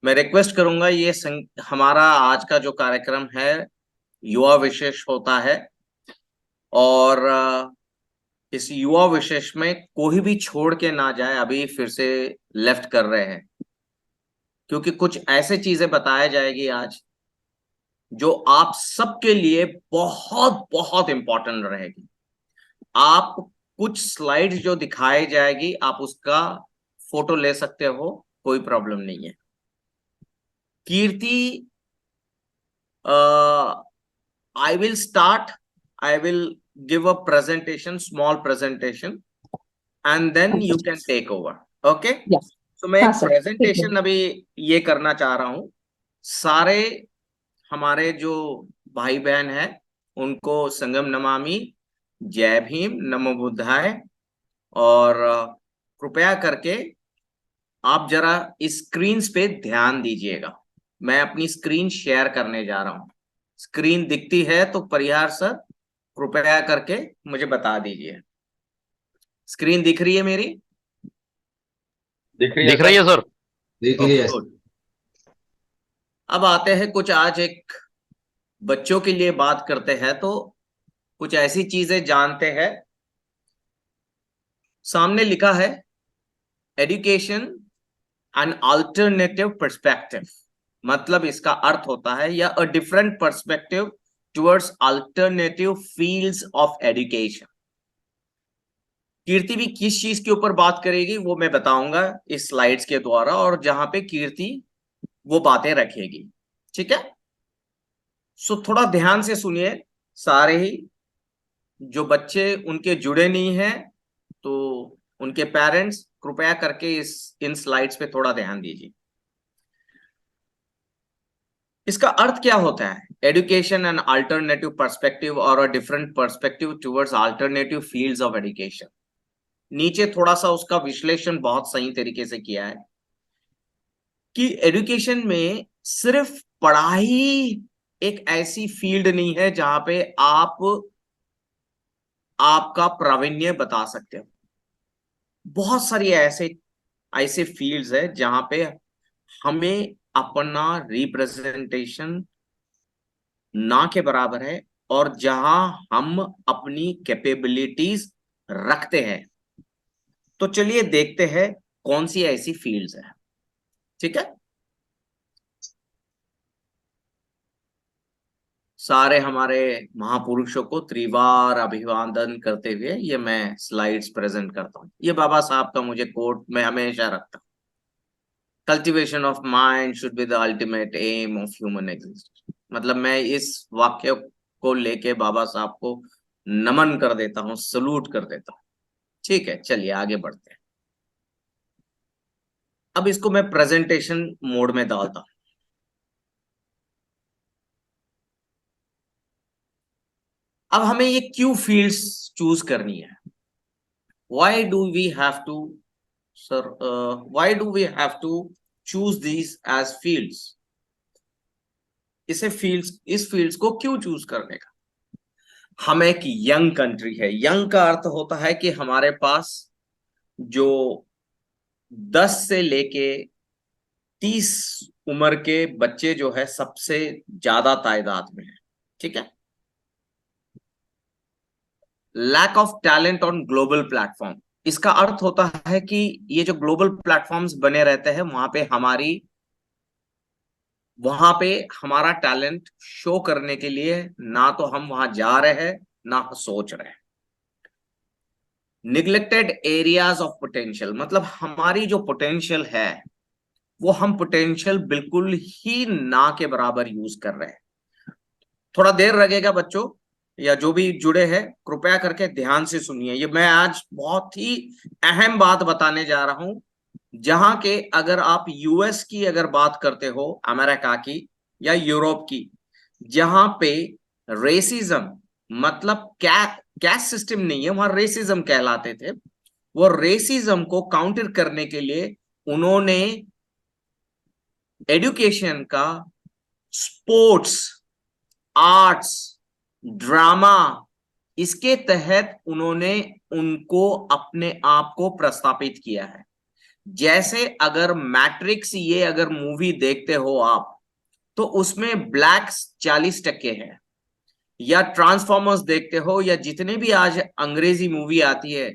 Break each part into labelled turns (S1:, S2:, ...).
S1: मैं रिक्वेस्ट करूंगा हमारा आज का जो कार्यक्रम है युवा विशेष होता है। और इस युवा विशेष में कोई भी छोड़ के ना जाए, अभी फिर से लेफ्ट कर रहे हैं, क्योंकि कुछ ऐसे चीजें बताया जाएगी आज जो आप सबके लिए बहुत बहुत इंपॉर्टेंट रहेगी। आप कुछ स्लाइड्स जो दिखाई जाएगी आप उसका फोटो ले सकते हो, कोई प्रॉब्लम नहीं है। कीर्ति, I will start. I will give a presentation, small presentation, and then you can take over. Okay?
S2: Yes.
S1: तो मैं
S2: हाँ
S1: एक
S2: सर, ठीक है।
S1: प्रेजेंटेशन अभी ये करना चाह रहा हूँ। सारे हमारे जो भाई बहन हैं उनको संगम नमामि, जय भीम, नमो बुद्धाय। और कृपया करके आप जरा इस स्क्रीन पे ध्यान दीजिएगा। मैं अपनी स्क्रीन शेयर करने जा रहा हूं। स्क्रीन दिखती है तो परिहार सर कृपया करके मुझे बता दीजिए। स्क्रीन दिख रही है मेरी?
S3: दिख रही है
S4: दिख रही
S3: सर।
S4: है सर।
S5: देख
S1: ओके,
S5: लिया।
S1: गुड। अब आते हैं कुछ, आज एक बच्चों के लिए बात करते हैं तो कुछ ऐसी चीजें जानते हैं। सामने लिखा है एजुकेशन एन अल्टरनेटिव पर्सपेक्टिव। मतलब इसका अर्थ होता है या a different perspective towards alternative fields of education. Kirti भी किस चीज के ऊपर बात करेगी वो मैं बताऊंगा इस स्लाइड्स के द्वारा, और जहां पे कीर्ति वो बातें रखेगी। ठीक है? सो थोड़ा ध्यान से सुनिए सारे ही। जो बच्चे उनके जुड़े नहीं हैं तो उनके पेरेंट्स कृपया करके इन स्लाइड्स पे थोड़ा ध्यान दीजिए। इसका अर्थ क्या होता है? एजुकेशन एंड अल्टरनेटिव पर्सपेक्टिव और अ different perspective towards alternative fields of education. नीचे थोड़ा सा उसका विश्लेषण बहुत सही तरीके से किया है कि एजुकेशन में सिर्फ पढ़ाई एक ऐसी फील्ड नहीं है जहां पे आप आपका प्रावीण्य बता सकते हो। बहुत सारी ऐसे ऐसे फील्ड्स है जहां पे हमें अपना रिप्रेजेंटेशन ना के बराबर है, और जहां हम अपनी कैपेबिलिटीज रखते हैं। तो चलिए देखते हैं कौन सी ऐसी फील्ड्स है। ठीक है? सारे हमारे महापुरुषों को त्रिवार अभिवादन करते हुए ये मैं स्लाइड्स प्रेजेंट करता हूं। ये बाबा साहब का मुझे कोट मैं हमेशा रखता हूं। Cultivation of mind should be the ultimate aim of human existence. मतलब मैं इस वाक्य को लेके बाबा साहब को नमन कर देता हूं, सलूट कर देता हूं। ठीक है, चलिए आगे बढ़ते हैं। अब इसको मैं प्रेजेंटेशन मोड में डालता हूं। अब हमें ये क्यों फील्ड्स चूज करनी है? Why do we have to sir why do we have to choose these as fields? इस फील्ड्स को क्यों चूज करने का? हम एक यंग कंट्री है। यंग का अर्थ होता है कि हमारे पास जो 10 से लेके 30 उम्र के बच्चे जो है सबसे ज्यादा तादाद में है। ठीक है? Lack of talent on global platform, इसका अर्थ होता है कि ये जो ग्लोबल प्लेटफॉर्म्स बने रहते हैं वहां पे हमारा टैलेंट शो करने के लिए ना तो हम वहां जा रहे हैं ना सोच रहे हैं। निग्लेक्टेड एरियाज ऑफ पोटेंशियल, मतलब हमारी जो पोटेंशियल है वो हम पोटेंशियल बिल्कुल ही ना के बराबर यूज कर रहे हैं। थोड़ा देर लगेगा बच्चों, या जो भी जुड़े हैं कृपया करके ध्यान से सुनिए। ये मैं आज बहुत ही अहम बात बताने जा रहा हूं, जहां के अगर आप यूएस की अगर बात करते हो, अमेरिका की या यूरोप की, जहां पे रेसिज्म मतलब कैस्ट सिस्टम नहीं है, वहां रेसिज्म कहलाते थे। वो रेसिज्म को काउंटर करने के लिए उन्होंने एजुकेशन का स्पोर्ट्स, आर्ट्स, ड्रामा, इसके तहत उन्होंने उनको अपने आप को प्रस्थापित किया है। जैसे अगर मैट्रिक्स ये अगर मूवी देखते हो आप, तो उसमें ब्लैक्स 40% है, या ट्रांसफॉर्मर्स देखते हो, या जितने भी आज अंग्रेजी मूवी आती है,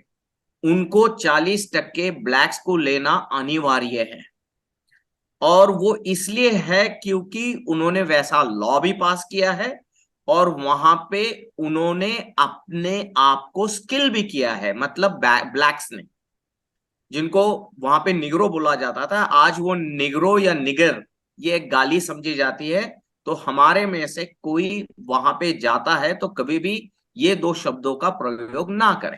S1: उनको 40% ब्लैक्स को लेना अनिवार्य है। और वो इसलिए है क्योंकि उन्होंने वैसा लॉ भी पास किया है, और वहां पे उन्होंने अपने आप को स्किल भी किया है, मतलब ब्लैक्स ने, जिनको वहां पे निग्रो बोला जाता था, आज वो निग्रो या निगर ये एक गाली समझी जाती है। तो हमारे में से कोई वहां पे जाता है तो कभी भी ये दो शब्दों का प्रयोग ना करें।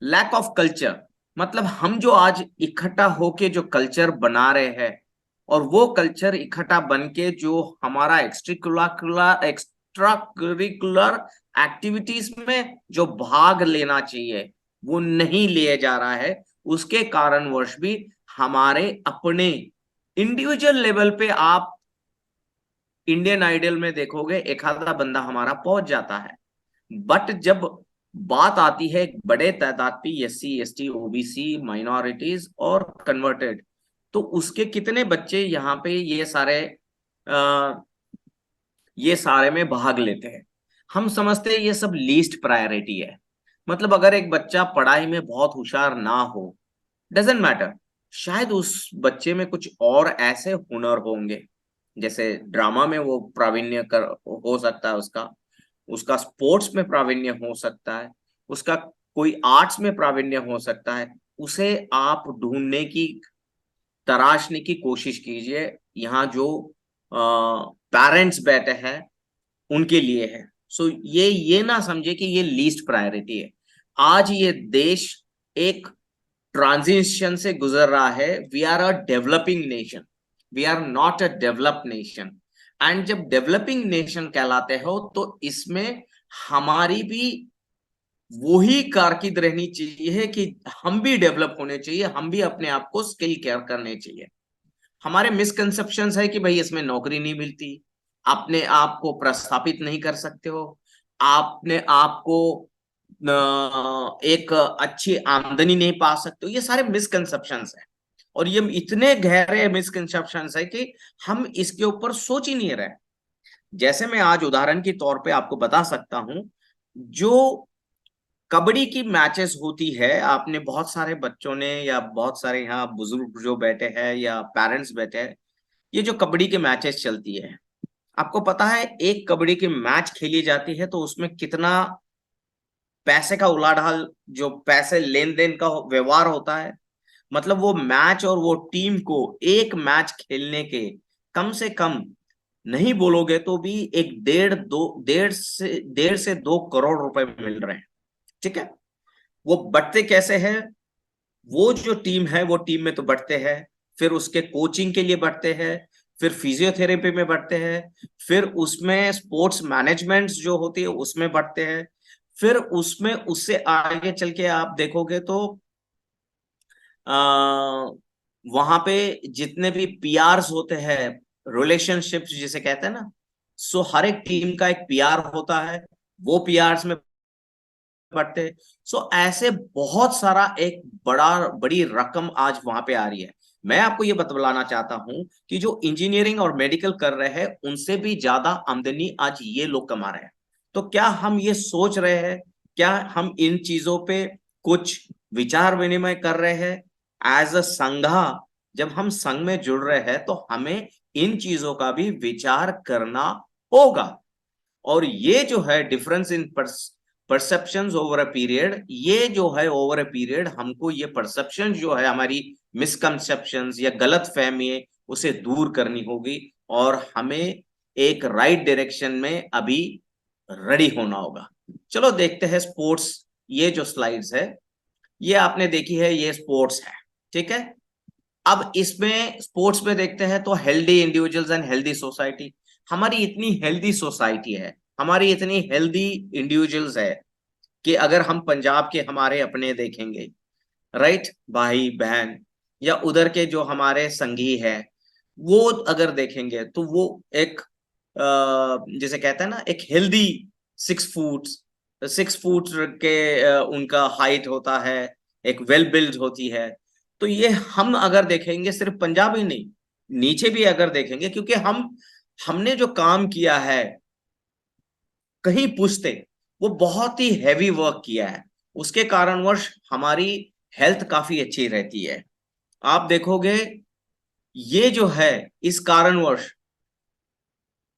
S1: लैक ऑफ कल्चर, मतलब हम जो आज इकट्ठा होके जो कल्चर बना रहे हैं, और वो कल्चर इकट्ठा बन के जो हमारा एक्स्ट्रा करिकुलर एक्टिविटीज में जो भाग लेना चाहिए वो नहीं लिए जा रहा है, उसके कारणवश भी हमारे अपने इंडिविजुअल लेवल पे आप इंडियन आइडल में देखोगे एक आधा बंदा हमारा पहुंच जाता है। बट जब बात आती है एक बड़े तादाद पे SC ST OBC माइनॉरिटीज और कन्वर्टेड, तो उसके कितने बच्चे यहाँ पे आ, ये सारे में भाग लेते हैं। हम समझते हैं ये सब लीस्ट प्रायोरिटी है। मतलब अगर एक बच्चा पढ़ाई में बहुत होशियार ना हो, डजेंट मैटर, शायद उस बच्चे में कुछ और ऐसे हुनर होंगे, जैसे ड्रामा में वो प्रावीण्य कर हो सकता है, उसका उसका स्पोर्ट्स में प्रावीण्य हो सकता है, उसका कोई आर्ट्स में प्रावीण्य हो सकता है। उसे आप ढूंढने की, तराशने की कोशिश कीजिए। यहाँ जो पेरेंट्स बैठे हैं उनके लिए है। सो ये ना समझे कि ये लीस्ट प्रायोरिटी है। आज ये देश एक ट्रांजिशन से गुजर रहा है। We are a developing nation, we are not a developed nation. And जब डेवलपिंग नेशन कहलाते हो तो इसमें हमारी भी वही कारकिर्द रहनी चाहिए कि हम भी डेवलप होने चाहिए, हम भी अपने आप को स्किल केयर करने चाहिए। हमारे मिसकंसेप्शंस है कि भाई इसमें नौकरी नहीं मिलती, अपने आप को प्रस्थापित नहीं कर सकते हो, आपने आपको एक अच्छी आमदनी नहीं पा सकते हो। ये सारे मिसकंसेप्शंस है, और ये इतने गहरे मिसकंसेप्शंस है कि हम इसके ऊपर सोच ही नहीं रहे। जैसे मैं आज उदाहरण के तौर पे आपको बता सकता हूं, जो कबड्डी की मैचेस होती है, आपने बहुत सारे बच्चों ने या बहुत सारे यहाँ बुजुर्ग जो बैठे हैं या पेरेंट्स बैठे हैं, ये जो कबड्डी के मैचेस चलती है, आपको पता है एक कबड्डी की मैच खेली जाती है तो उसमें कितना पैसे का उलाढाल, जो पैसे लेन देन का व्यवहार होता है। मतलब वो मैच और वो टीम को एक मैच खेलने के कम से कम नहीं बोलोगे तो भी एक 1.5 से 2 करोड़ रुपए मिल रहे हैं। ठीक है, वो बढ़ते कैसे हैं? वो जो टीम है वो टीम में तो बढ़ते हैं, फिर उसके कोचिंग के लिए बढ़ते हैं, फिर फिजियोथेरेपी में बढ़ते हैं, फिर उसमें स्पोर्ट्स मैनेजमेंट जो होती है उसमें बढ़ते हैं, फिर उसमें उससे आगे चल के आप देखोगे तो आ, वहां पे जितने भी PRs होते हैं, रिलेशनशिप्स जिसे कहते हैं ना, सो हर एक टीम का एक PR होता है, वो PRs में बढ़ते हैं। सो ऐसे बहुत सारा एक बड़ी रकम आज वहां पे आ रही है। मैं आपको ये बतलाना चाहता हूं कि जो इंजीनियरिंग और मेडिकल कर रहे हैं उनसे भी ज्यादा आमदनी आज ये लोग कमा रहे हैं। तो क्या हम ये सोच रहे हैं, क्या हम इन चीजों पे कुछ विचार विनिमय कर रहे हैं एज अ संघा? जब हम संघ में जुड़ रहे हैं तो हमें इन चीजों का भी विचार करना होगा। और ये जो है difference in perceptions over a period, ये जो है ओवर अ पीरियड हमको ये परसेप्शन जो है हमारी मिसकंसेप्शंस या गलत फहमी है उसे दूर करनी होगी, और हमें एक राइट डायरेक्शन में अभी रेडी होना होगा। चलो देखते हैं स्पोर्ट्स। ये जो स्लाइड्स है ये आपने देखी है, ये स्पोर्ट्स है। ठीक है, अब इसमें स्पोर्ट्स में देखते हैं तो healthy individuals and healthy society. हमारी इतनी हेल्दी सोसाइटी है, हमारी इतनी हेल्दी इंडिविजुअल्स है कि अगर हम पंजाब के हमारे अपने देखेंगे, राइट, भाई बहन, या उधर के जो हमारे संगी है, वो अगर देखेंगे तो वो एक जिसे कहते हैं ना एक हेल्दी 6 फुट 6 फुट के उनका हाइट होता है, एक वेल बिल्ड होती है। तो ये हम अगर देखेंगे सिर्फ पंजाब ही नहीं, नीचे भी अगर देखेंगे, क्योंकि हमने जो काम किया है कहीं पूछते, वो बहुत ही हैवी वर्क किया है, उसके कारणवश हमारी हेल्थ काफी अच्छी रहती है। आप देखोगे ये जो है, इस कारणवश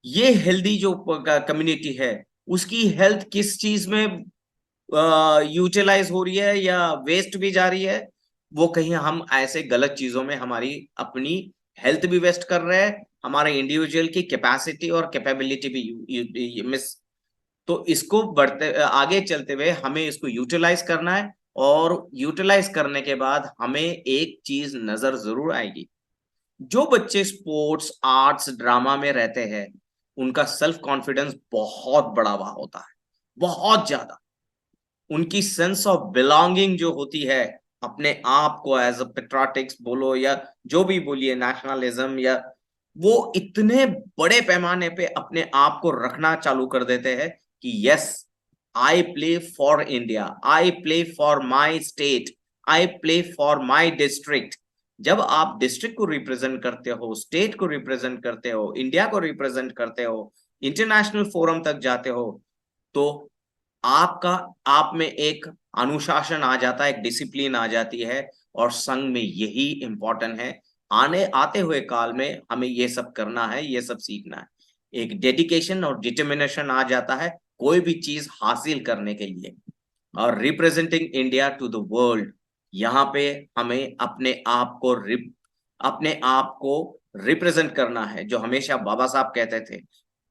S1: ये हेल्दी जो कम्युनिटी है, उसकी हेल्थ किस चीज में यूटिलाइज हो रही है या वेस्ट भी जा रही है, वो कहीं हम ऐसे गलत चीजों में हमारी अपनी हेल्थ भी वेस्ट कर रहे हैं, हमारे इंडिविजुअल की कैपेसिटी और कैपेबिलिटी भी मिस। तो इसको बढ़ते आगे चलते हुए हमें इसको यूटिलाइज करना है, और यूटिलाइज करने के बाद हमें एक चीज नजर जरूर आएगी। जो बच्चे स्पोर्ट्स आर्ट्स ड्रामा में रहते हैं, उनका सेल्फ कॉन्फिडेंस बहुत बढ़ा हुआ होता है, बहुत ज्यादा। उनकी सेंस ऑफ बिलोंगिंग जो होती है, अपने आप को एज अ पेट्रोटिक्स बोलो या जो भी बोलिए, नेशनलिज्म, या वो इतने बड़े पैमाने पे अपने आप को रखना चालू कर देते हैं कि yes, I play for India, I play for my state, I play for my district. जब आप डिस्ट्रिक्ट को रिप्रेजेंट करते हो, स्टेट को रिप्रेजेंट करते हो, इंडिया को रिप्रेजेंट करते हो, इंटरनेशनल फोरम तक जाते हो, तो आपका आप में एक अनुशासन आ जाता है, एक डिसिप्लिन आ जाती है। और संघ में यही इंपॉर्टेंट है, आने आते हुए काल में हमें ये सब करना है, ये सब सीखना है। एक डेडिकेशन और डिटर्मिनेशन आ जाता है कोई भी चीज हासिल करने के लिए। और representing India to the world, यहाँ पे हमें अपने आप को रिप्रेजेंट करना है, जो हमेशा बाबा साहब कहते थे।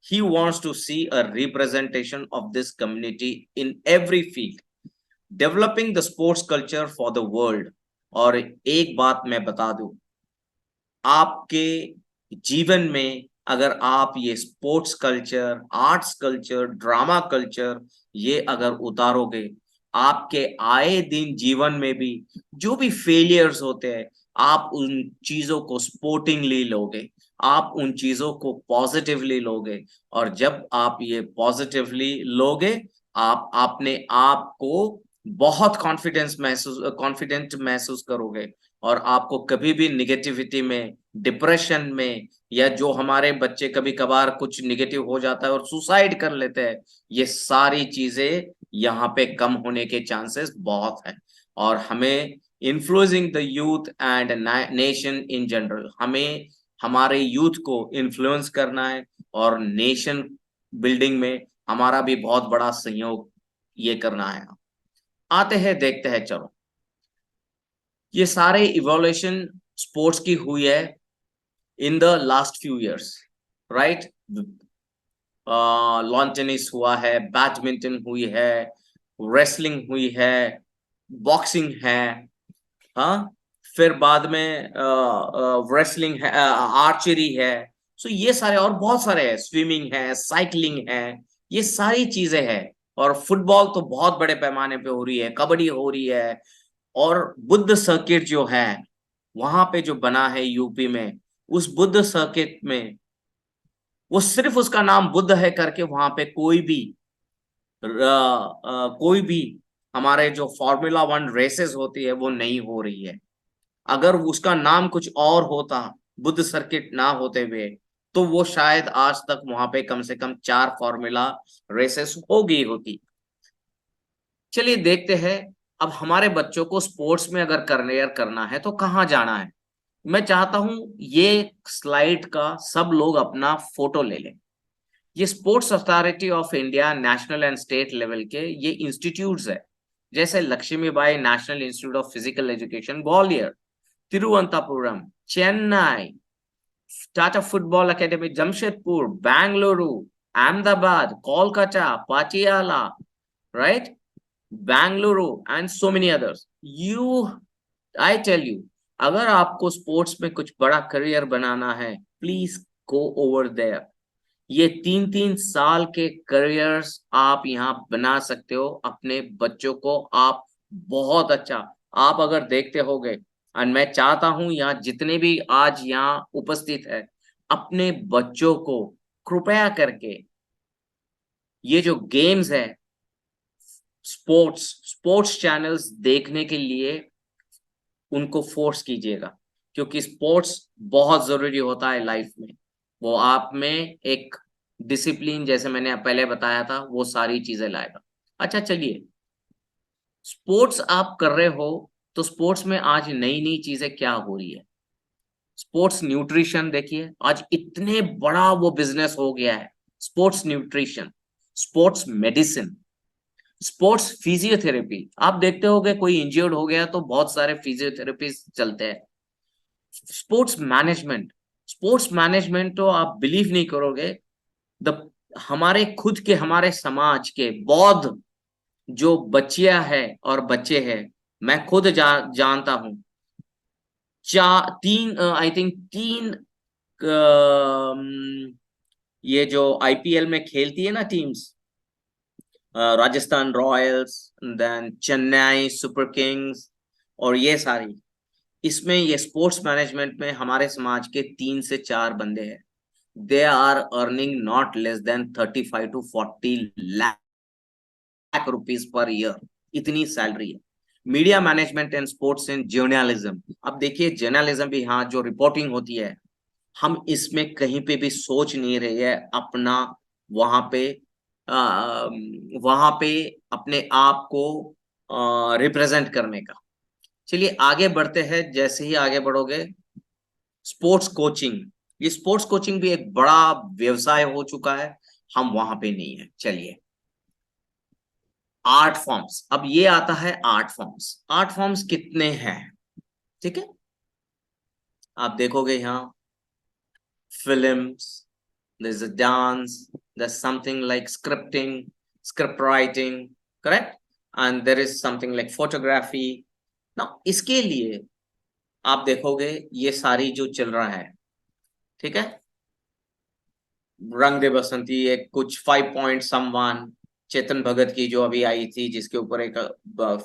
S1: He wants to see a representation of this community in every field, developing the sports culture for the world। और एक बात मैं बता दूं, आपके जीवन में अगर आप ये sports culture, arts culture, drama culture ये अगर उतारोगे, आपके आए दिन जीवन में भी जो भी फेलियर्स होते हैं, आप उन चीजों को स्पोर्टिंगली लोगे, आप उन चीजों को पॉजिटिवली लोगे। और जब आप ये पॉजिटिवली लोगे, आप अपने आप को बहुत कॉन्फिडेंट महसूस करोगे। और आपको कभी भी निगेटिविटी में, डिप्रेशन में, या जो हमारे बच्चे कभी कभार कुछ निगेटिव हो जाता है और सुसाइड कर लेते हैं, ये सारी चीजें यहाँ पे कम होने के चांसेस बहुत हैं। और हमें influencing the youth and nation in general, हमें हमारे यूथ को इन्फ्लुएंस करना है, और नेशन बिल्डिंग में हमारा भी बहुत बड़ा सहयोग ये करना है। आते हैं, देखते हैं, चलो। ये सारे इवोल्यूशन स्पोर्ट्स की हुई है in the last few years, right. Lawn tennis हुआ है, बैडमिंटन हुई है, रेसलिंग हुई है, बॉक्सिंग है, हाँ, फिर बाद में रेसलिंग है, आर्चरी है। सो ये सारे और बहुत सारे हैं, स्विमिंग है, साइकिलिंग है, ये सारी चीजें हैं। और फुटबॉल तो बहुत बड़े पैमाने पे हो रही है, कबड्डी हो रही है। और बुद्ध सर्किट जो है, वहां पे जो बना है यूपी में, उस बुद्ध सर्किट में, वो सिर्फ उसका नाम बुद्ध है करके वहां पे कोई भी हमारे जो फॉर्मूला वन रेसेस होती है वो नहीं हो रही है। अगर उसका नाम कुछ और होता, बुद्ध सर्किट ना होते हुए, तो वो शायद आज तक वहां पे कम से कम 4 फॉर्मूला रेसेस हो गई होती। चलिए देखते हैं, अब हमारे बच्चों को स्पोर्ट्स में अगर करना है तो कहाँ जाना है। मैं चाहता हूं ये स्लाइड का सब लोग अपना फोटो ले लें। ये Sports Authority of India national and state level के ये इंस्टीट्यूट्स है, जैसे Lakshmibai National Institute of Physical Education Gwalior, Thiruvananthapuram, Chennai, Tata Football Academy Jamshedpur, Bengaluru, Ahmedabad, Kolkata, Patiala, right, Bengaluru and so many others. You I tell you, अगर आपको स्पोर्ट्स में कुछ बड़ा करियर बनाना है, प्लीज गो ओवर देयर। ये 3-3 साल के करियर्स आप यहाँ बना सकते हो अपने बच्चों को। आप बहुत अच्छा, आप अगर देखते होगे, और मैं चाहता हूं यहाँ जितने भी आज यहाँ उपस्थित है, अपने बच्चों को कृपया करके ये जो गेम्स है, स्पोर्ट्स स्पोर्ट्स चैनल्स देखने के लिए उनको फोर्स कीजिएगा, क्योंकि स्पोर्ट्स बहुत जरूरी होता है लाइफ में। वो आप में एक डिसिप्लिन, जैसे मैंने पहले बताया था, वो सारी चीजें लाएगा। अच्छा चलिए, स्पोर्ट्स आप कर रहे हो, तो स्पोर्ट्स में आज नई नई चीजें क्या हो रही है। स्पोर्ट्स न्यूट्रिशन देखिए, आज इतने बड़ा वो बिजनेस हो गया है। Sports nutrition, sports medicine, sports physiotherapy. आप देखते होगे कोई इंजर्ड हो गया तो बहुत सारे फिजियोथेरेपी चलते हैं। स्पोर्ट्स मैनेजमेंट तो आप बिलीव नहीं करोगे। द हमारे खुद के, हमारे समाज के बौद्ध जो बच्चियां हैं और बच्चे हैं, मैं खुद जानता हूं। तीन, आई थिंक तीन, ये जो आईपीएल में खेलती है ना teams, Rajasthan Royals, then Chennai Super Kings, और ये सारी, इसमें ये स्पोर्ट्स मैनेजमेंट में हमारे समाज के 3 से 4 बंदे हैं। They are earning not less than 35 to 40 lakh rupees per year, इतनी सैलरी है। Media management and sports and journalism, अब देखिए जर्नलिज्म भी, यहाँ जो रिपोर्टिंग होती है, हम इसमें कहीं पे भी सोच नहीं रहे है अपना वहां पे वहां पे अपने आप को रिप्रेजेंट करने का। चलिए आगे बढ़ते हैं। जैसे ही आगे बढ़ोगे, स्पोर्ट्स कोचिंग, ये स्पोर्ट्स कोचिंग भी एक बड़ा व्यवसाय हो चुका है, हम वहां पे नहीं है। चलिए, आर्ट फॉर्म्स, अब ये आता है आर्ट फॉर्म्स। आर्ट फॉर्म्स कितने हैं, ठीक है। आप देखोगे यहाँ films, there's a dance, there's something like scripting, script writing, correct? And there is something like photography. Now, इसके लिए आप देखोगे ये सारी जो चल रहा है, ठीक है, रंग दे बसंती, एक कुछ 5 पॉइंट समवन, चेतन भगत की जो अभी आई थी, जिसके ऊपर एक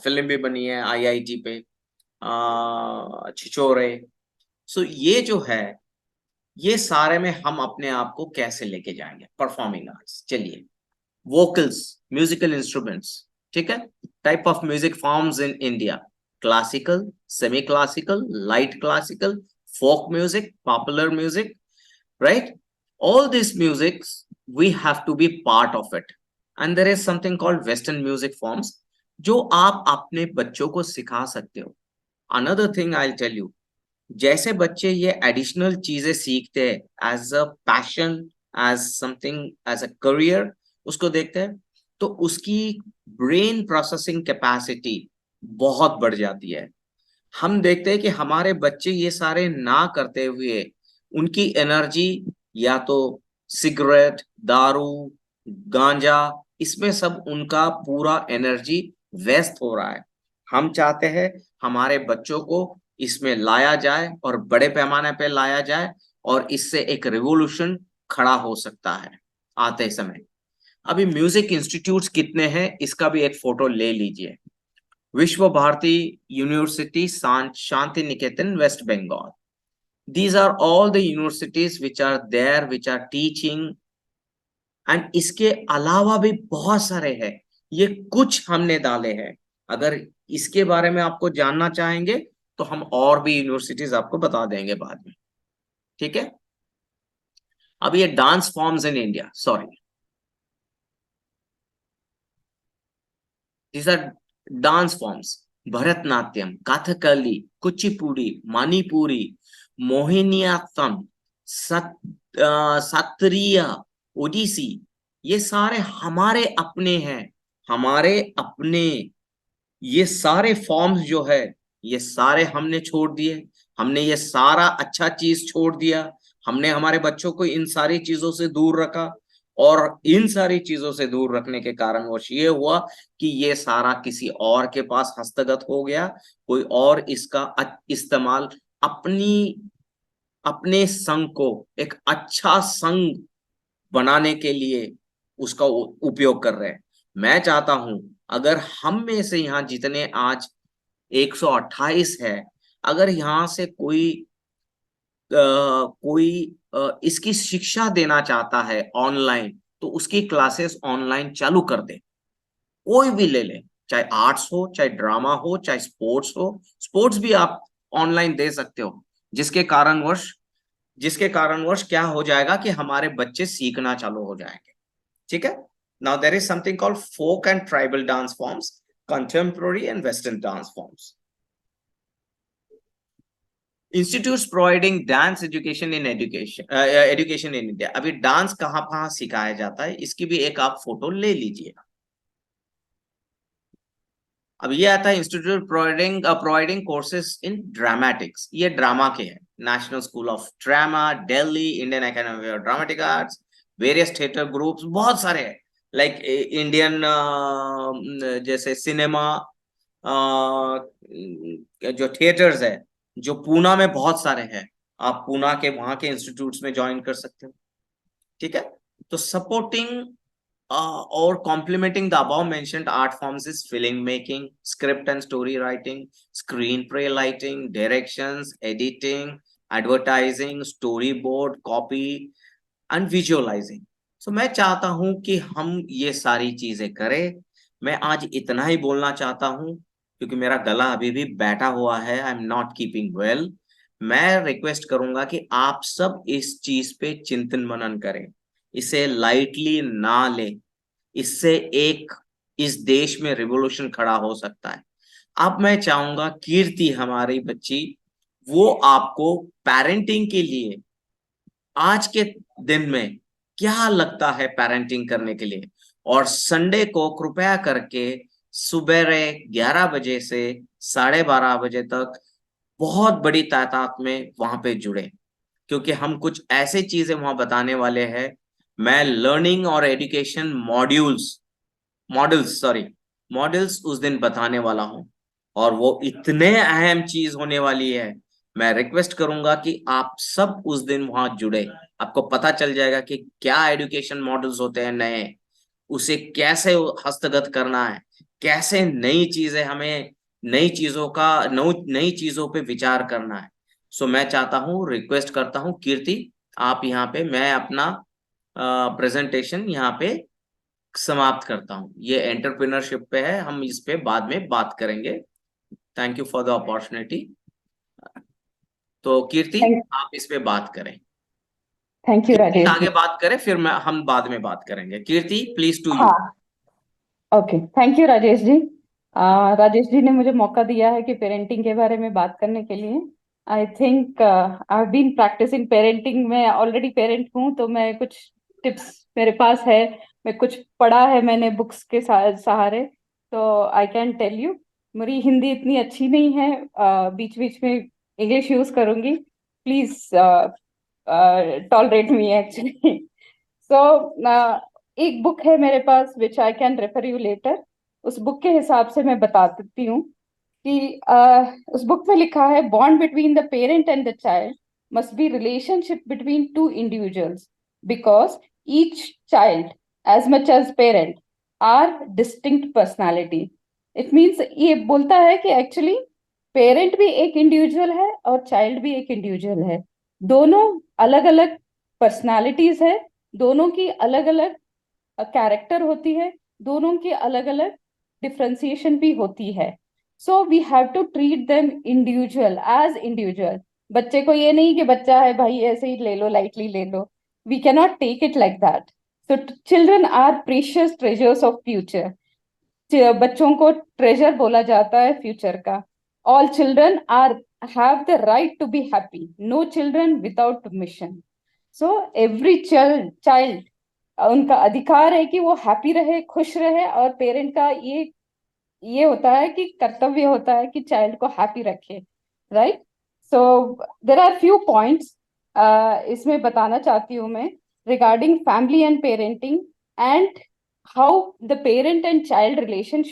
S1: फिल्म भी बनी है आईआईटी पे, छिछोरे। सो ये जो है, ये सारे में हम अपने आप को कैसे लेके जाएंगे, परफॉर्मिंग आर्ट्स। चलिए, वोकल्स, म्यूजिकल इंस्ट्रूमेंट्स, ठीक है। Type of music forms in India: classical, semi classical, light classical, folk music, popular music, right? All these musics, we have to be part of it. And there is something called western music forms, जो आप अपने बच्चों को सिखा सकते हो। Another thing I'll tell you, जैसे बच्चे ये एडिशनल चीजें सीखते हैं as a passion, as something, as a career, उसको देखते हैं, तो उसकी ब्रेन प्रोसेसिंग कैपेसिटी बहुत बढ़ जाती है। हम देखते हैं कि हमारे बच्चे ये सारे ना करते हुए, उनकी एनर्जी या तो सिगरेट, दारू, गांजा, इसमें सब उनका पूरा एनर्जी वेस्ट हो रहा है। हम चाहते हैं हमारे बच्चों को इसमें लाया जाए और बड़े पैमाने पे लाया जाए, और इससे एक रिवॉल्यूशन खड़ा हो सकता है आते समय। अभी म्यूजिक इंस्टीट्यूट्स कितने हैं, इसका भी एक फोटो ले लीजिए। Vishwa Bharati university, Shanti Niketan, West Bengal, these are all the universities which are there, which are teaching, and इसके अलावा भी बहुत सारे हैं। ये कुछ हमने डाले हैं। अगर इसके बारे में आपको जानना चाहेंगे तो हम और भी यूनिवर्सिटीज आपको बता देंगे बाद में, ठीक है। अब ये dance forms in India, sorry, these are dance forms: Bharatanatyam, Kathakali, Kuchipudi, Manipuri, Mohiniyattam, Sattriya, Odissi, ये सारे हमारे अपने हैं, हमारे अपने। ये सारे फॉर्म्स जो है, ये सारे हमने छोड़ दिए। हमने ये सारा अच्छा चीज छोड़ दिया। हमने हमारे बच्चों को इन सारी चीजों से दूर रखा, और इन सारी चीजों से दूर रखने के कारणवश ये हुआ कि ये सारा किसी और के पास हस्तगत हो गया। कोई और इसका इस्तेमाल अपनी, अपने संघ को एक अच्छा संघ बनाने के लिए उसका उपयोग कर रहे हैं। मैं चाहता हूं, अगर हम में से यहाँ जितने आज 128 है, अगर यहाँ से कोई इसकी शिक्षा देना चाहता है ऑनलाइन, तो उसकी क्लासेस ऑनलाइन चालू कर दे। कोई भी ले ले, चाहे आर्ट्स हो, चाहे ड्रामा हो, चाहे स्पोर्ट्स हो। स्पोर्ट्स भी आप ऑनलाइन दे सकते हो, जिसके कारणवश क्या हो जाएगा कि हमारे बच्चे सीखना चालू हो जाएंगे। ठीक है। Now there is something called folk and tribal dance forms, contemporary and western dance forms. Institutes providing dance education in India. अभी डांस कहाँ कहाँ सिखाया जाता है, इसकी भी एक आप फोटो ले लीजिए। अब ये आता है institute providing courses in dramatics, ये ड्रामा के हैं। National school of drama Delhi, Indian academy of dramatic arts, various theatre groups, बहुत सारे हैं। लाइक इंडियन जैसे सिनेमा जो थिएटर्स है, जो पूना में बहुत सारे हैं, आप पूना के वहां के इंस्टीट्यूट्स में ज्वाइन कर सकते हो। ठीक है। तो supporting or complementing the above mentioned art forms is film making, script and story writing, screenplay writing, directions, editing, advertising, storyboard, copy and visualizing. So मैं चाहता हूं कि हम ये सारी चीजें करें। मैं आज इतना ही बोलना चाहता हूं क्योंकि मेरा गला अभी भी बैठा हुआ है, I am not keeping well. मैं रिक्वेस्ट करूंगा कि आप सब इस चीज पे चिंतन मनन करें, इसे लाइटली ना ले। इससे एक इस देश में रिवॉल्यूशन खड़ा हो सकता है। अब मैं चाहूंगा कीर्ति हमारी बच्ची, वो आपको पेरेंटिंग के लिए आज के दिन में क्या लगता है पेरेंटिंग करने के लिए, और संडे को कृपया करके सुबह 11 बजे से 12:30 बजे तक बहुत बड़ी तादाद में वहां पे जुड़े, क्योंकि हम कुछ ऐसे चीजें वहां बताने वाले हैं। मैं लर्निंग और एजुकेशन मॉडल्स उस दिन बताने वाला हूं, और वो इतने अहम चीज होने वाली है। मैं रिक्वेस्ट करूंगा कि आप सब उस दिन वहां जुड़े। आपको पता चल जाएगा कि क्या एजुकेशन मॉडल्स होते हैं नए, उसे कैसे हस्तगत करना है, कैसे नई चीजें हमें नई चीजों पे विचार करना है। सो मैं चाहता हूँ, रिक्वेस्ट करता हूँ कीर्ति, आप यहाँ पे, मैं अपना प्रेजेंटेशन यहाँ पे समाप्त करता हूँ। ये एंटरप्रेन्योरशिप पे है, हम इस पे बाद में बात करेंगे। Thank you for the opportunity. तो कीर्ति, आप इस पे बात करें।
S2: थैंक यू
S1: कीर्ति
S2: राजेश
S1: आगे
S2: जी।
S1: बात करें, फिर हम बाद में बात करेंगे। कीर्ति, प्लीज टू यू।
S2: हाँ, okay, thank you Rajesh ji. Rajesh ji ने मुझे मौका दिया है कि पेरेंटिंग के बारे में बात करने के लिए। I think I have been practising parenting, मैं ऑलरेडी पेरेंट हूँ, तो मैं कुछ टिप्स मेरे पास है, मैं कुछ पढ़ा है मैंने बुक्स के सहारे, तो आई कैन टेल यू। मेरी हिंदी इतनी अच्छी नहीं है, बीच बीच में इंग्लिश यूज करूंगी, please tolerate me actually. So एक बुक है मेरे पास which I can refer you later. उस बुक के हिसाब से मैं बता देती हूँ कि उस बुक में लिखा है, bond between the parent and the child must be relationship between two individuals, because each child as much as parent are distinct personality. It means, ये बोलता है कि एक्चुअली पेरेंट भी एक इंडिविजुअल है और चाइल्ड भी एक इंडिविजुअल है, दोनों अलग अलग पर्सनालिटीज है, दोनों की अलग अलग कैरेक्टर होती है, दोनों की अलग अलग डिफ्रेंसिएशन भी होती है। So we have to treat them individual as individual. बच्चे को ये नहीं कि बच्चा है भाई ऐसे ही ले लो, लाइटली ले लो, we can not take it like that. So children are precious treasures of future. बच्चों को ट्रेजर बोला जाता है फ्यूचर का। All children are have the right to be happy, no children without mission. So every child, उनका अधिकार है कि वो हैप्पी रहे, खुश रहे, और पेरेंट का ये होता है कि कर्तव्य होता है कि चाइल्ड को हैप्पी रखे, right. So there are few points इसमें बताना चाहती हूँ मैं, regarding family and parenting, and how the parent and child relation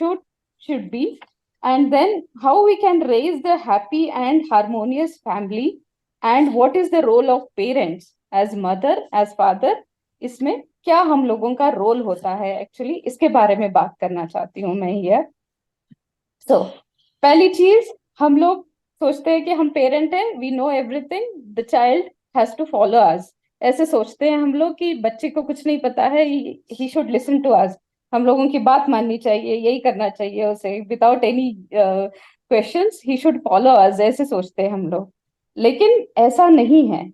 S2: should be, and then how we can raise the happy and harmonious family, and what is the role of parents as mother as father, इसमें क्या हम लोगों का role होता है actually, इसके बारे में बात करना चाहती हूँ मैं ये। सो पहली चीज, हम लोग सोचते हैं कि हम पेरेंट हैं, we know everything, the child has to follow us. ऐसे सोचते हैं हम लोग कि बच्चे को कुछ नहीं पता है, he should listen to us, हम लोगों की बात माननी चाहिए, यही करना चाहिए उसे, without any questions he should follow us, ऐसे सोचते हैं हम लोग, लेकिन ऐसा नहीं है।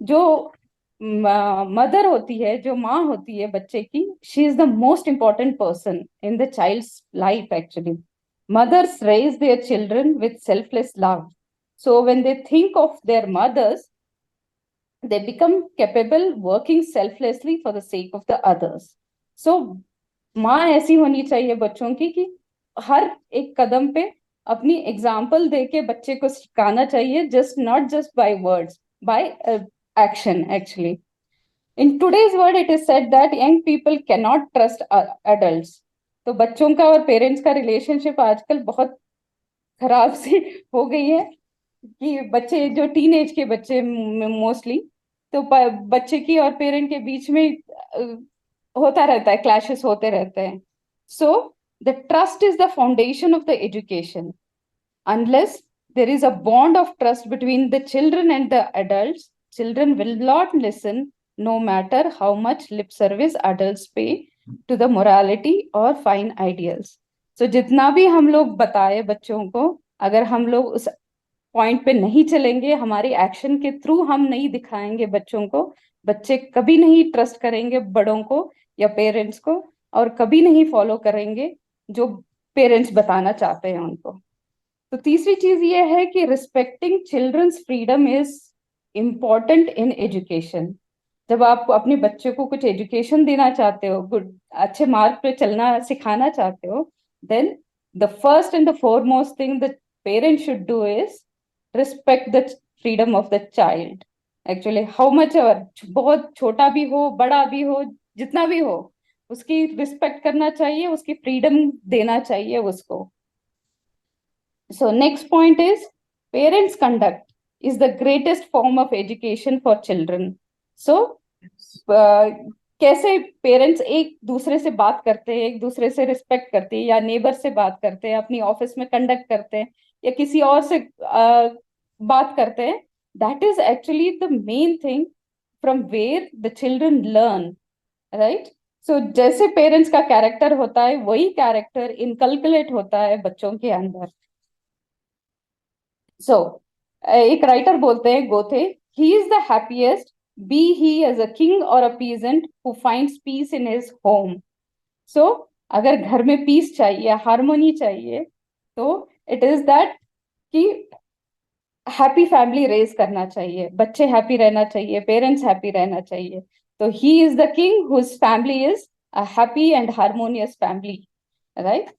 S2: जो मदर होती है, जो माँ होती है बच्चे की, she is the most important person in the child's life actually. Mothers raise their children with selfless love. So when they think of their mothers, they become capable working selflessly for the sake of the others. So माँ ऐसी होनी चाहिए बच्चों की कि हर एक कदम पे अपनी एग्जाम्पल देके बच्चे को सिखाना चाहिए, just not just by words, by action actually. In today's world, it is said that young people cannot trust adults. तो बच्चों का और पेरेंट्स का रिलेशनशिप आजकल बहुत खराब सी हो गई है कि बच्चे, जो टीन एज के बच्चे मोस्टली, तो बच्चे की और पेरेंट के बीच में होता रहता है, क्लैशेस होते रहते हैं. So the trust is the foundation of the education. Unless there is a bond of trust between the children and the adults, children will not listen, no matter how much lip service adults pay to the morality or fine ideals. So जितना भी हम लोग बताए बच्चों को, अगर हम लोग उस पॉइंट पे नहीं चलेंगे, हमारी एक्शन के थ्रू हम नहीं दिखाएंगे बच्चों को, बच्चे कभी नहीं ट्रस्ट करेंगे बड़ों को या पेरेंट्स को, और कभी नहीं फॉलो करेंगे जो पेरेंट्स बताना चाहते हैं उनको. तो तीसरी चीज ये है कि respecting children's freedom is important in education. जब आप अपने बच्चे को कुछ एजुकेशन देना चाहते हो, गुड अच्छे मार्ग पे चलना सिखाना चाहते हो, then the first and the foremost thing the parent should do is respect the freedom of the child. Actually how much ever, बहुत छोटा भी हो, बड़ा भी हो, जितना भी हो, उसकी रिस्पेक्ट करना चाहिए, उसकी फ्रीडम देना चाहिए उसको. So next point is parents' conduct is the greatest form of education for children. So कैसे पेरेंट्स एक दूसरे से बात करते हैं, एक दूसरे से रिस्पेक्ट करते हैं, या नेबर से बात करते हैं, अपनी ऑफिस में कंडक्ट करते हैं, या किसी और से बात करते हैं, that is actually the main thing from where the children learn, right. So जैसे पेरेंट्स का कैरेक्टर होता है, वही कैरेक्टर इनकलकुलेट होता है बच्चों के अंदर. सो एक राइटर बोलते हैं Goethe, he is the happiest be he as a king और a peasant who finds peace in his home. So अगर घर में पीस चाहिए, हार्मोनी चाहिए, तो इट इज दैट कि हैप्पी फैमिली रेज करना चाहिए, बच्चे हैप्पी रहना चाहिए, पेरेंट्स हैप्पी रहना चाहिए. तो he is the king whose family is a happy and harmonious family, right.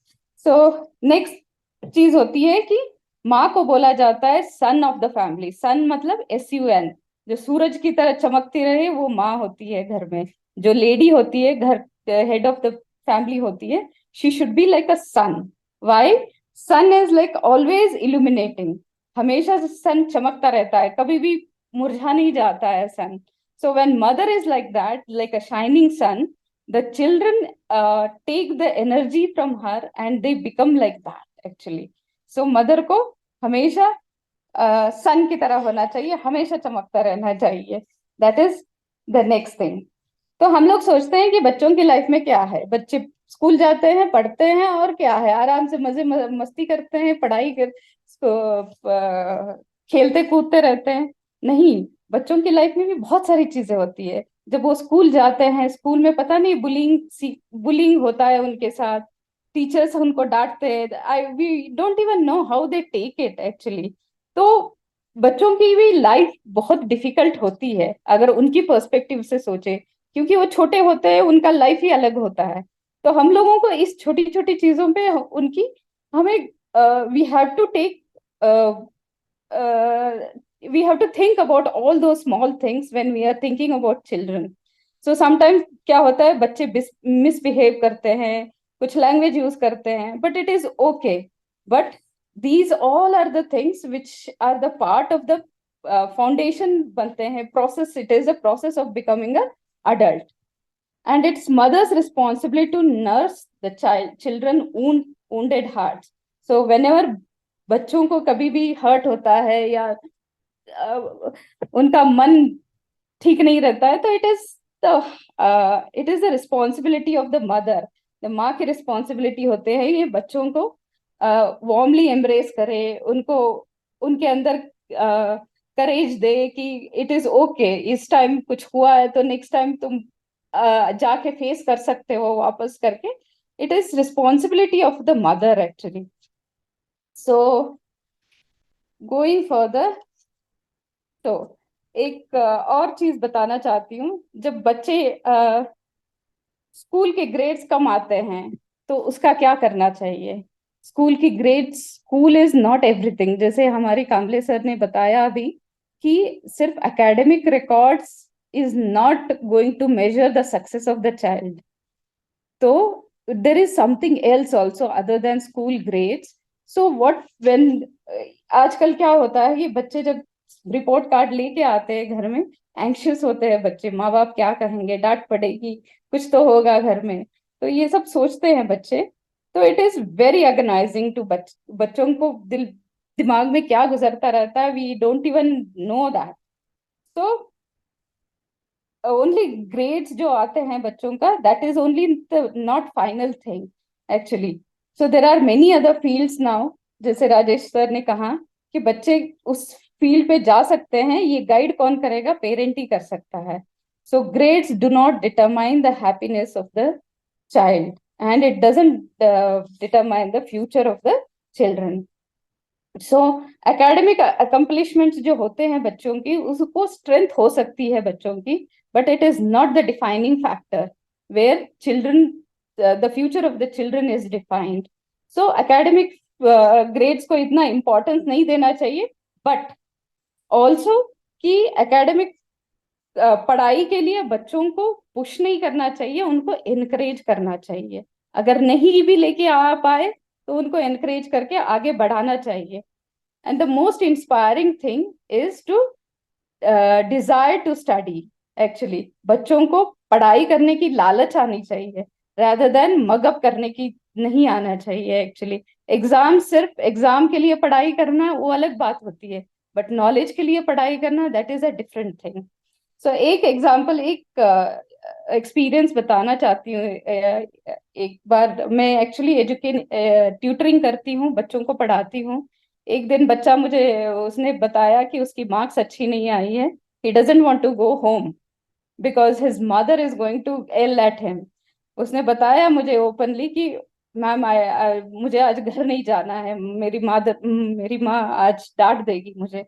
S2: So next चीज होती है कि माँ को बोला जाता है sun of the family. Sun मतलब SUN, जो सूरज की तरह चमकती रहे, वो माँ होती है घर में. जो लेडी होती है, घर हेड ऑफ द फैमिली होती है, she should be like a sun. Why? Sun is like always illuminating. हमेशा सन चमकता रहता है, कभी भी मुरझा नहीं जाता है sun. So when mother is like that, like a shining sun, the children take the energy from her and they become like that actually. So mother को हमेशा सन की तरह होना चाहिए, हमेशा चमकता रहना चाहिए. That is the next thing. तो हम लोग सोचते हैं कि बच्चों की लाइफ में क्या है, बच्चे स्कूल जाते हैं, पढ़ते हैं, और क्या है, आराम से मजे मस्ती करते हैं, पढ़ाई कर, खेलते कूदते रहते हैं. नहीं, बच्चों की लाइफ में भी बहुत सारी चीजें होती है. जब वो स्कूल जाते हैं, स्कूल में पता नहीं बुलिंग होता है उनके साथ, टीचर्स उनको डांटते हैं, I we don't even know how they take it actually. तो बच्चों की भी लाइफ बहुत डिफिकल्ट होती है अगर उनकी पर्सपेक्टिव से सोचे, क्योंकि वो छोटे होते हैं, उनका लाइफ ही अलग होता है. तो हम लोगों को इस छोटी छोटी चीजों पे उनकी, हमें we have to take we have to think about all those small things when we are thinking about children. So sometimes क्या होता है, बच्चे मिसबिहेव करते हैं, कुछ लैंग्वेज यूज करते हैं, but it is okay. But these all are the things which are the part of the foundation बनते हैं, process. It is a process of becoming a adult, and it's mother's responsibility to nurse the children wounded hearts. So whenever बच्चों को कभी भी hurt होता है, या उनका मन ठीक नहीं रहता है, तो it is the responsibility of the mother. The माँ की रिस्पॉन्सिबिलिटी होते हैं ये बच्चों को वार्मली एम्ब्रेस करे उनको, उनके अंदर करेज दे कि इट इज ओके, इस टाइम कुछ हुआ है तो नेक्स्ट टाइम तुम जाके फेस कर सकते हो वापस करके. It is responsibility of the mother actually. So going further, तो एक और चीज बताना चाहती हूँ. जब बच्चे स्कूल के ग्रेड्स कम आते हैं तो उसका क्या करना चाहिए. स्कूल की grades, school is not everything. जैसे हमारे कामले सर ने बताया अभी कि सिर्फ academic records is not going to measure the success of the child. तो there is something else also other than school grades. So what when, आजकल क्या होता है कि बच्चे जब रिपोर्ट कार्ड लेके आते हैं घर में, एंग्शियस होते हैं बच्चे, माँ बाप क्या कहेंगे, डांट पड़ेगी, कुछ तो होगा घर में, तो ये सब सोचते हैं बच्चे. तो it is very agonising to बच्चों को दिमाग में क्या गुजरता रहता है, we don't even know that. तो ओनली ग्रेड्स जो आते हैं बच्चों का, that is only not final thing actually. So there are many other fields now. जैसे राजेश सर ने कहा कि बच्चे उस फील्ड पे जा सकते हैं, ये गाइड कौन करेगा, पेरेंट ही कर सकता है. So grades do not determine the happiness of the child, and it doesn't determine the future of the children. So academic accomplishments जो होते हैं बच्चों की, उसको स्ट्रेंथ हो सकती है बच्चों की, but it is not the defining factor where children, the future of the children is defined. So academic grades को इतना इम्पोर्टेंस नहीं देना चाहिए, बट ऑल्सो कि एकेडमिक पढ़ाई के लिए बच्चों को पुश नहीं करना चाहिए, उनको इनकरेज करना चाहिए. अगर नहीं भी लेके आ पाए तो उनको इनकरेज करके आगे बढ़ाना चाहिए. And the most inspiring thing is to desire to study. Actually बच्चों को पढ़ाई करने की लालच आनी चाहिए, rather देन मगअप करने की नहीं आना चाहिए. एक्चुअली एग्जाम, सिर्फ एग्जाम के लिए पढ़ाई करना वो अलग बात होती है, बट नॉलेज के लिए पढ़ाई करना, that is a different thing. So एक एग्जाम्पल, एक एक्सपीरियंस बताना चाहती हूँ. एक बार मैं एक्चुअली ट्यूटरिंग करती हूँ, बच्चों को पढ़ाती हूँ. एक दिन बच्चा मुझे, उसने बताया कि उसकी मार्क्स अच्छी नहीं आई है. He doesn't want to go home because his mother is going to yell at him. उसने बताया मुझे ओपनली कि मैम, मुझे आज घर नहीं जाना है, मेरी माँ आज डांट देगी मुझे.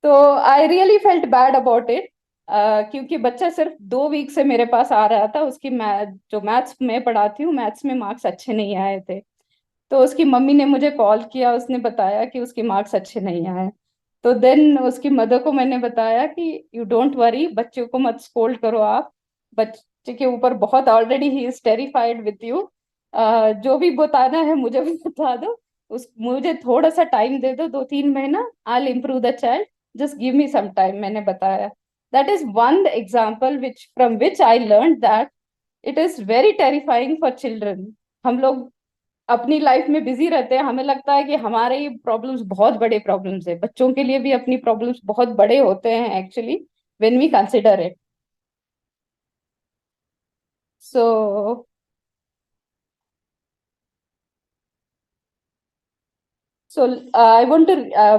S2: तो I really felt bad about it, क्योंकि बच्चा सिर्फ 2 वीक से मेरे पास आ रहा था. उसकी जो मैथ्स में पढ़ाती हूँ, मैथ्स में मार्क्स अच्छे नहीं आए थे. तो उसकी मम्मी ने मुझे कॉल किया, उसने बताया कि उसके मार्क्स अच्छे नहीं आए. तो देन उसकी मदर को मैंने बताया कि यू डोंट वरी, बच्चों को मत स्कोल्ड करो आप, बच्चे के ऊपर बहुत already he is terrified with you. जो भी बताना है मुझे भी बता दो, उस मुझे थोड़ा सा टाइम दे दो, 2-3 महीना, I will improve the child, just give me some time, मैंने बताया. That is one example which from which I learn that it is very terrifying for children. हम लोग अपनी लाइफ में बिजी रहते हैं, हमें लगता है कि हमारे ही प्रॉब्लम्स बहुत बड़े प्रॉब्लम्स है, बच्चों के लिए भी अपनी प्रॉब्लम्स बहुत बड़े होते हैं actually, when we consider it. So so I want to,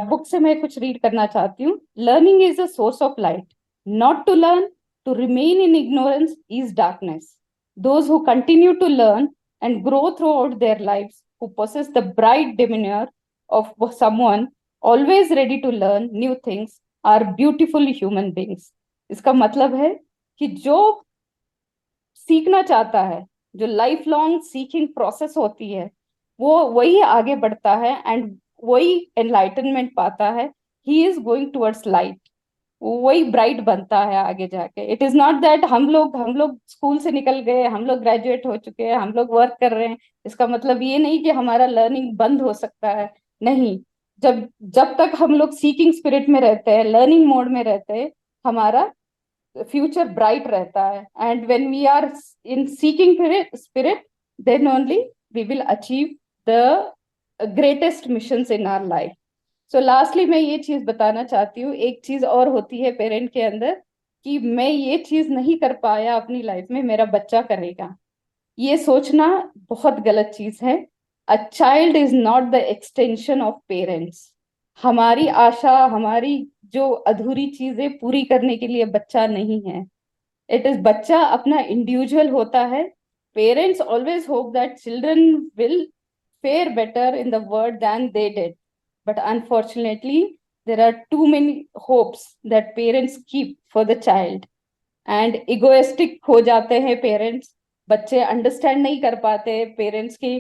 S2: book से मैं कुछ रीड करना चाहती हूँ. Learning is a source of light. Not to learn, to remain in ignorance is darkness. Those who continue to learn and grow throughout their lives, who possess the bright demeanor of someone always ready to learn new things, are beautiful human beings. इसका मतलब है कि जो सीखना चाहता है, जो life long सीखिंग process होती है, वो वही आगे बढ़ता है एंड वही एनलाइटनमेंट पाता है. He is going towards light, वही ब्राइट बनता है आगे जाके. इट इज नॉट दैट हम लोग स्कूल से निकल गए, हम लोग ग्रेजुएट हो चुके हैं, हम लोग वर्क कर रहे हैं, इसका मतलब ये नहीं कि हमारा लर्निंग बंद हो सकता है. नहीं, जब जब तक हम लोग सीकिंग स्पिरिट में रहते हैं, लर्निंग मोड में रहते हैं, हमारा फ्यूचर ब्राइट रहता है. And when we are in seeking spirit, then only we will achieve the greatest missions in our life. So lastly मैं ये चीज बताना चाहती हूँ, एक चीज और होती है पेरेंट के अंदर, कि मैं ये चीज नहीं कर पाया अपनी लाइफ में, मेरा बच्चा करेगा. ये सोचना बहुत गलत चीज है. A child is not the extension of parents. हमारी आशा, हमारी जो अधूरी चीजें पूरी करने के लिए बच्चा नहीं है. इट इज बच्चा अपना इंडिविजुअल होता है. Parents always hope that children will fare better in the world than they did. But unfortunately, there are too many hopes that parents keep for the child. And egoistic हो जाते हैं parents. बच्चे understand नहीं कर पाते parents की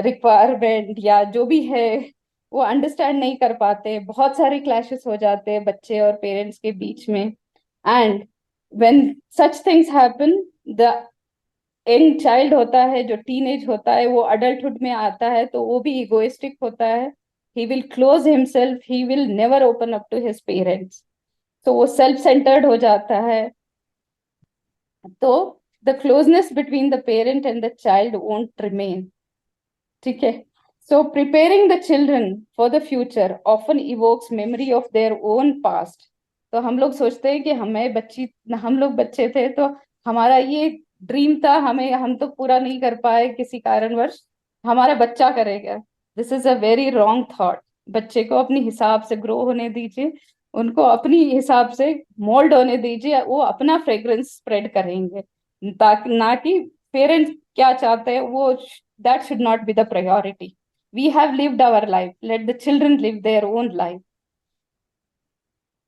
S2: requirement या जो भी है, वो अंडरस्टैंड नहीं कर पाते. बहुत सारे क्लैशेस हो जाते हैं बच्चे और पेरेंट्स के बीच में. And when such things happen, the young child होता है, जो टीनेज होता है, वो अडल्टहुड में आता है तो वो भी इगोइस्टिक होता है. He will close himself, he will never open up to his parents. तो वो सेल्फ सेंटर्ड हो जाता है. तो the closeness between the parent and the child won't remain. ठीक है. So preparing the children for the future often evokes memory of their own past. तो हम लोग सोचते हैं कि हम लोग बच्चे थे तो हमारा ये ड्रीम था, हम तो पूरा नहीं कर पाए किसी कारणवश, हमारा बच्चा करेगा. This is a very wrong thought. बच्चे को अपने हिसाब से ग्रो होने दीजिए, उनको अपनी हिसाब से मोल्ड होने दीजिए, वो अपना फ्रेग्रेंस स्प्रेड करेंगे. ताकि ना कि पेरेंट्स क्या चाहते हैं वो, that should not be the priority. We have lived our life, let the children live their own life.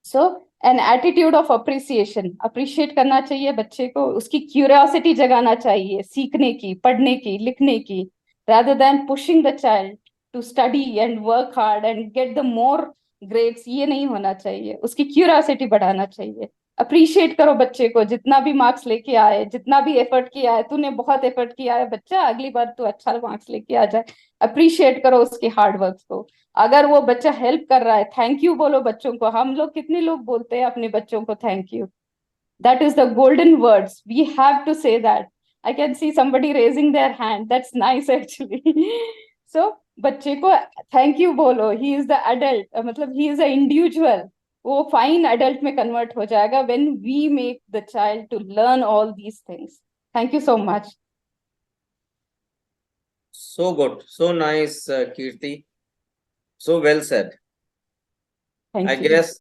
S2: So an attitude of appreciation, appreciate करना चाहिए बच्चे को, उसकी क्यूरियोसिटी जगाना चाहिए सीखने की, पढ़ने की, लिखने की, rather than pushing the child to study and work hard and get the more grades. ये नहीं होना चाहिए. उसकी क्यूरियोसिटी बढ़ाना चाहिए. अप्रिशिएट करो बच्चे को, जितना भी मार्क्स लेके आए, जितना भी एफर्ट किया है. तूने बहुत एफर्ट किया है बच्चा, अगली बार तू अच्छा मार्क्स लेके आ जाए. अप्रिशिएट करो उसके हार्ड वर्क को. अगर वो बच्चा हेल्प कर रहा है, थैंक यू बोलो बच्चों को. हम लोग कितने लोग बोलते हैं अपने बच्चों को thank you. That is the golden words, we have to say that. I can see somebody raising their hand. That's nice actually. So बच्चे को थैंक यू बोलो. ही इज द अडल्ट, मतलब ही इज अ इंडिविजुअल. वो fine adult में convert हो जाएगा when we make the child to learn all these things. Thank you so much.
S1: So good, so nice, Kirti. So well said.
S2: Thank
S1: I
S2: you.
S1: guess